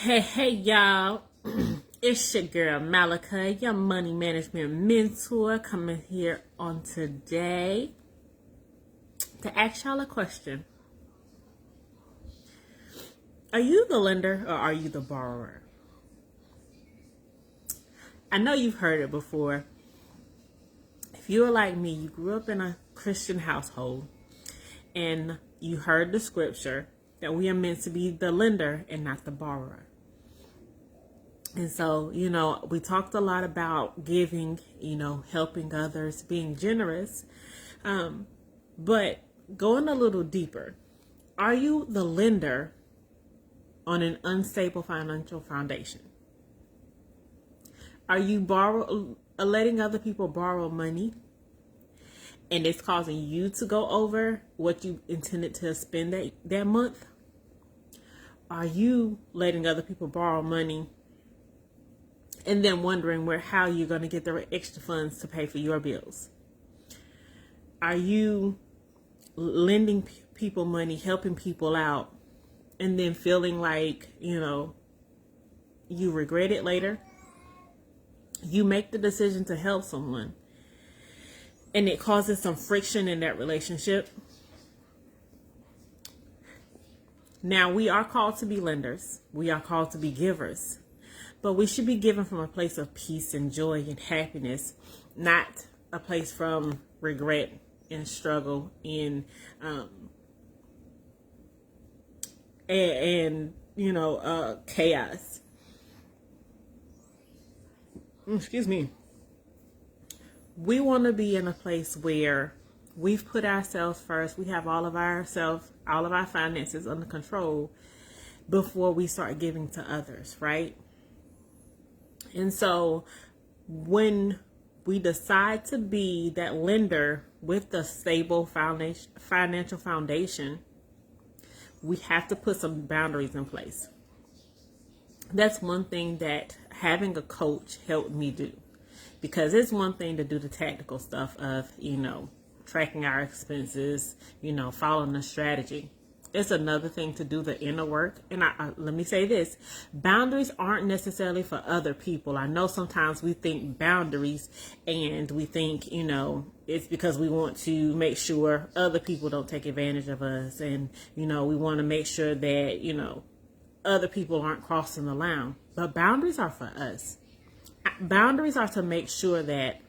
Hey, y'all. It's your girl, Malika, your money management mentor, coming here on today to ask y'all a question. Are you the lender or are you the borrower? I know you've heard it before. If you're like me, you grew up in a Christian household and you heard the scripture that we are meant to be the lender and not the borrower. And so, we talked a lot about giving, helping others, being generous. But going a little deeper, are you the lender on an unstable financial foundation? Are you letting other people borrow money and it's causing you to go over what you intended to spend that month? Are you letting other people borrow money and then wondering how you're going to get the extra funds to pay for your bills? Are you lending people money, helping people out, and then feeling like, you regret it later? You make the decision to help someone, and it causes some friction in that relationship. Now, we are called to be lenders. We are called to be givers. But we should be given from a place of peace and joy and happiness, not a place from regret and struggle and chaos. Excuse me. We want to be in a place where we've put ourselves first. We have all of our finances under control before we start giving to others, right? And so when we decide to be that lender with a stable financial foundation, we have to put some boundaries in place. That's one thing that having a coach helped me do, because it's one thing to do the tactical stuff of, tracking our expenses, following a strategy. It's another thing to do the inner work. And let me say this, boundaries aren't necessarily for other people. I know sometimes we think boundaries and we think, it's because we want to make sure other people don't take advantage of us. And, we want to make sure that, other people aren't crossing the line. But boundaries are for us. Boundaries are to make sure that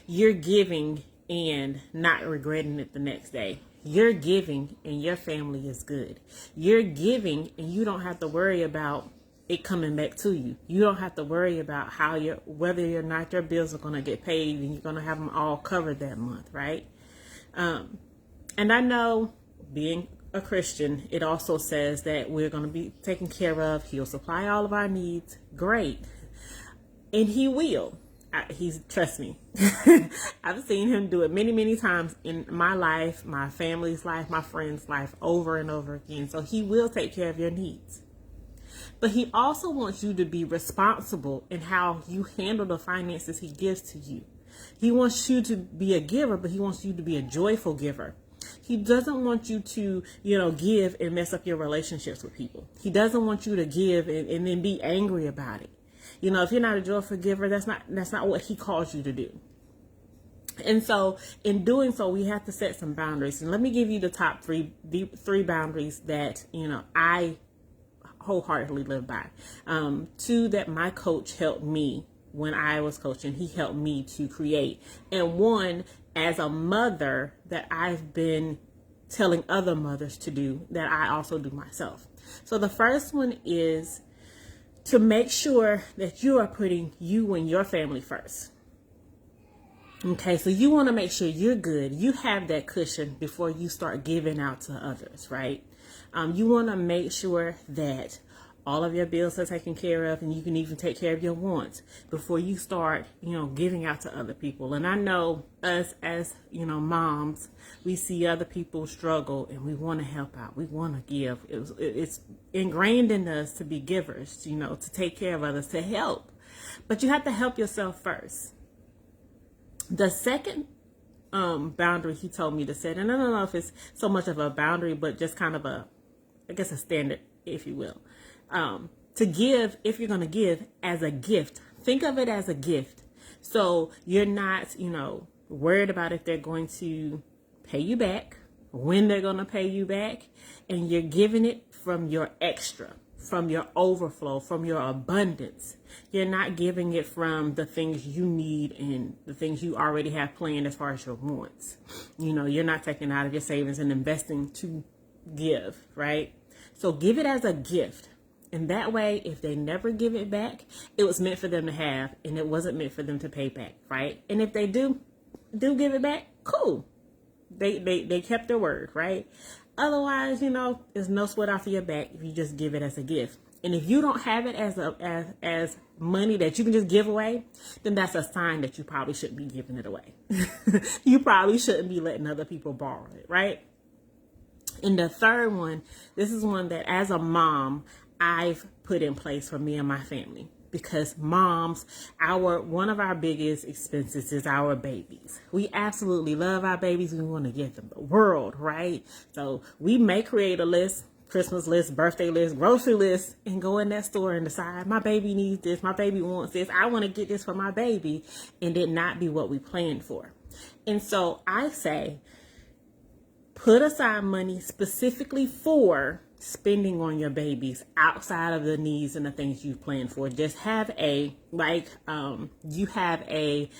you're giving and not regretting it the next day. You're giving and your family is good. You're giving and you don't have to worry about it coming back to you. You don't have to worry about whether or not your bills are going to get paid and you're going to have them all covered that month, right? And I know, being a Christian, it also says that we're going to be taken care of. He'll supply all of our needs. Great. And he will. Trust me. I've seen him do it many, many times in my life, my family's life, my friends' life, over and over again. So he will take care of your needs. But he also wants you to be responsible in how you handle the finances he gives to you. He wants you to be a giver, but he wants you to be a joyful giver. He doesn't want you to, give and mess up your relationships with people. He doesn't want you to give and then be angry about it. If you're not a joyful giver, that's not what he calls you to do. And so in doing so, we have to set some boundaries. And let me give you the top three boundaries that, I wholeheartedly live by. Two that my coach helped me when I was coaching. He helped me to create. And one, as a mother, that I've been telling other mothers to do, that I also do myself. So the first one is to make sure that you are putting you and your family first. Okay, so you want to make sure you're good. You have that cushion before you start giving out to others, right? You want to make sure that all of your bills are taken care of, and you can even take care of your wants before you start, giving out to other people. And I know us as, moms, we see other people struggle and we want to help out. We want to give. It's ingrained in us to be givers, to take care of others, to help. But you have to help yourself first. The second boundary he told me to set, and I don't know if it's so much of a boundary, but just kind of a standard, if you will. to give, if you're going to give as a gift, think of it as a gift. So you're not, worried about if they're going to pay you back, when they're going to pay you back, and you're giving it from your extra, from your overflow, from your abundance. You're not giving it from the things you need and the things you already have planned as far as your wants. You're not taking out of your savings and investing to give, right? So give it as a gift. And that way, if they never give it back, it was meant for them to have, and it wasn't meant for them to pay back, right? And if they do give it back, cool. They kept their word, right? Otherwise, there's no sweat off of your back if you just give it as a gift. And if you don't have it as money that you can just give away, then that's a sign that you probably shouldn't be giving it away. You probably shouldn't be letting other people borrow it, right? And the third one, this is one that as a mom, I've put in place for me and my family. Because moms, one of our biggest expenses is our babies. We absolutely love our babies. We want to give them the world, right? So we may create a list, Christmas list, birthday list, grocery list, and go in that store and decide my baby needs this, my baby wants this, I want to get this for my baby, and it not be what we planned for. And so I say, put aside money specifically for spending on your babies outside of the needs and the things you planned for. Just have you have an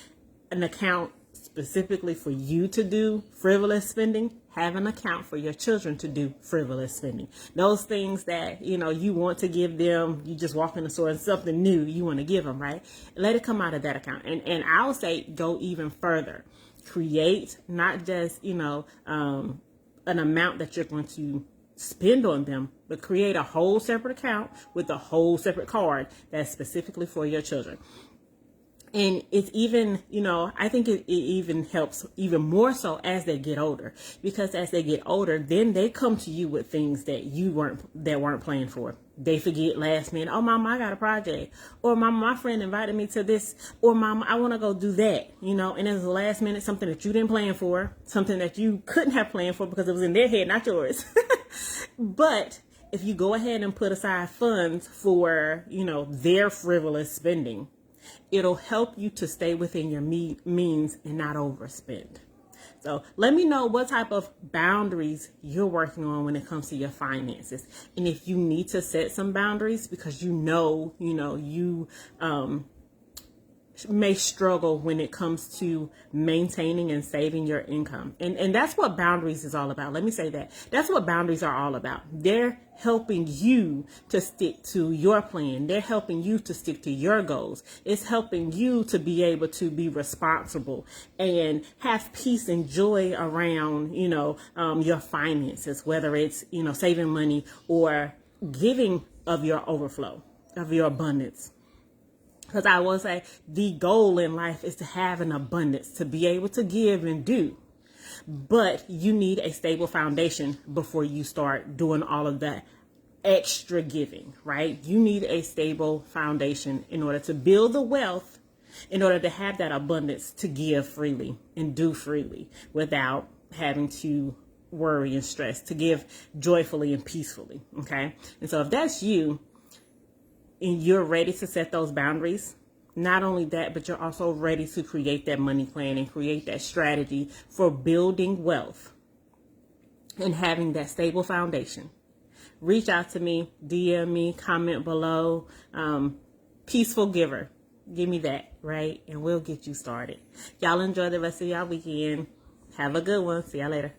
account specifically for you to do frivolous spending. Have an account for your children to do frivolous spending. Those things that, you want to give them, you just walk in the store and something new you want to give them, right? Let it come out of that account. And I would say go even further. Create not just, an amount that you're going to spend on them, but create a whole separate account with a whole separate card that's specifically for your children. And it's even, I think it even helps even more so as they get older, because as they get older, then they come to you with things that weren't planned for. They forget last minute, oh, Mama, I got a project, or Mama, my friend invited me to this, or Mama, I want to go do that, and it's the last minute, something that you didn't plan for, something that you couldn't have planned for because it was in their head, not yours. But if you go ahead and put aside funds for, their frivolous spending, it'll help you to stay within your means and not overspend. So let me know what type of boundaries you're working on when it comes to your finances. And if you need to set some boundaries because you may struggle when it comes to maintaining and saving your income. And that's what boundaries is all about. Let me say that. That's what boundaries are all about. They're helping you to stick to your plan. They're helping you to stick to your goals. It's helping you to be able to be responsible and have peace and joy around, your finances, whether it's, saving money or giving of your overflow, of your abundance. Because I will say the goal in life is to have an abundance, to be able to give and do. But you need a stable foundation before you start doing all of that extra giving, right? You need a stable foundation in order to build the wealth, in order to have that abundance to give freely and do freely without having to worry and stress, to give joyfully and peacefully, okay? And so if that's you, and you're ready to set those boundaries, not only that, but you're also ready to create that money plan and create that strategy for building wealth and having that stable foundation. Reach out to me, DM me, comment below. Peaceful giver. Give me that, right? And we'll get you started. Y'all enjoy the rest of y'all weekend. Have a good one. See y'all later.